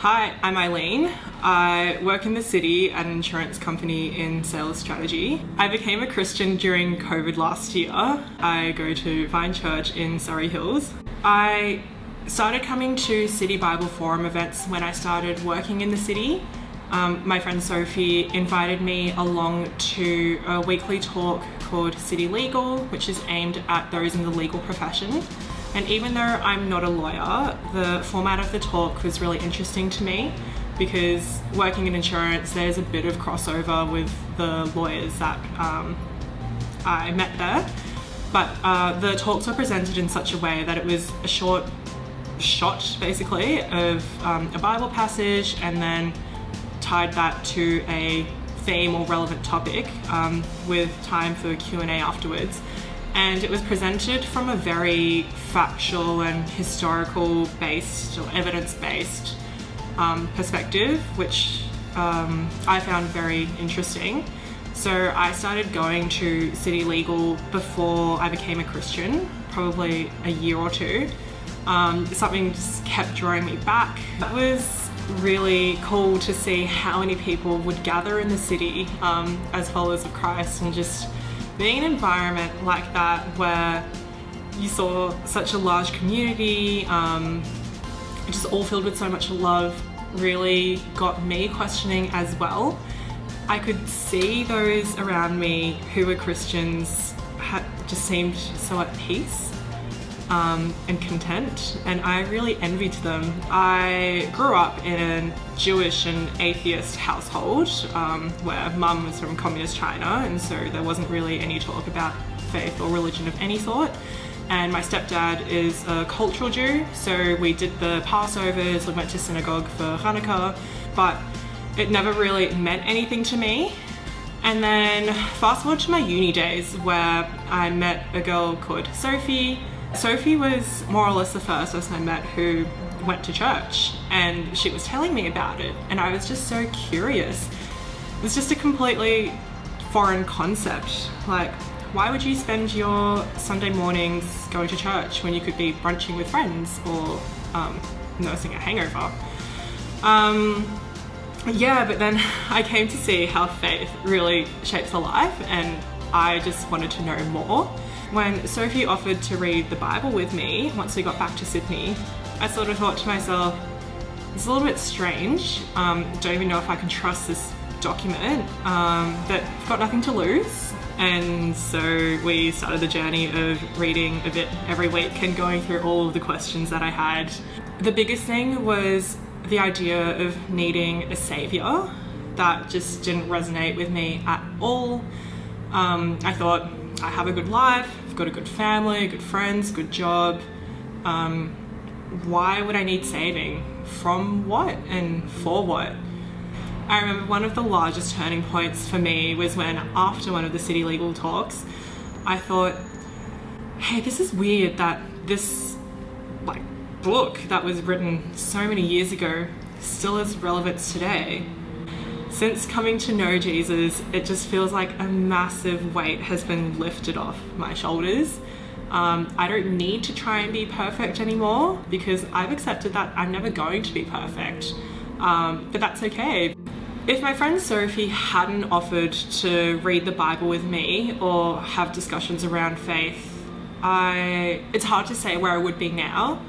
Hi, I'm Aileen. I work in the city at an insurance company in sales strategy. I became a Christian during COVID last year. I go to Vine Church in Surrey Hills. I started coming to City Bible Forum events when I started working in the city. My friend Sophie invited me along to a weekly talk called City Legal, which is aimed at those in the legal profession. And even though I'm not a lawyer, the format of the talk was really interesting to me because working in insurance, there's a bit of crossover with the lawyers that I met there. But the talks were presented in such a way that it was a short shot, basically, of a Bible passage and then tied that to a theme or relevant topic with time for Q&A afterwards. And it was presented from a very factual and historical based or evidence based perspective, which I found very interesting. So I started going to City Legal before I became a Christian, probably a year or two. Something just kept drawing me back. It was really cool to see how many people would gather in the city as followers of Christ, and just being in an environment like that where you saw such a large community, just all filled with so much love, really got me questioning as well. I could see those around me who were Christians just seemed so at peace and content, and I really envied them. I grew up in a Jewish and atheist household where mum was from communist China, and so there wasn't really any talk about faith or religion of any sort. And my stepdad is a cultural Jew, so we did the Passovers, we went to synagogue for Hanukkah, but it never really meant anything to me. And then fast forward to my uni days where I met a girl called Sophie. Sophie was more or less the first person I met who went to church, and she was telling me about it, and I was just so curious. It was just a completely foreign concept. Like, why would you spend your Sunday mornings going to church when you could be brunching with friends or nursing a hangover? But then I came to see how faith really shapes a life, and I just wanted to know more. When Sophie offered to read the Bible with me once we got back to Sydney, I sort of thought to myself, it's a little bit strange. Don't even know if I can trust this document, but I've got nothing to lose. And so we started the journey of reading a bit every week and going through all of the questions that I had. The biggest thing was the idea of needing a savior. That just didn't resonate with me at all. I thought, I have a good life, I've got a good family, good friends, good job. Why would I need saving? From what and for what? I remember one of the largest turning points for me was when, after one of the City Legal talks, I thought, hey, this is weird that this book that was written so many years ago still has relevance today. Since coming to know Jesus, it just feels like a massive weight has been lifted off my shoulders. I don't need to try and be perfect anymore because I've accepted that I'm never going to be perfect, but that's okay. If my friend Sophie hadn't offered to read the Bible with me or have discussions around faith, it's hard to say where I would be now.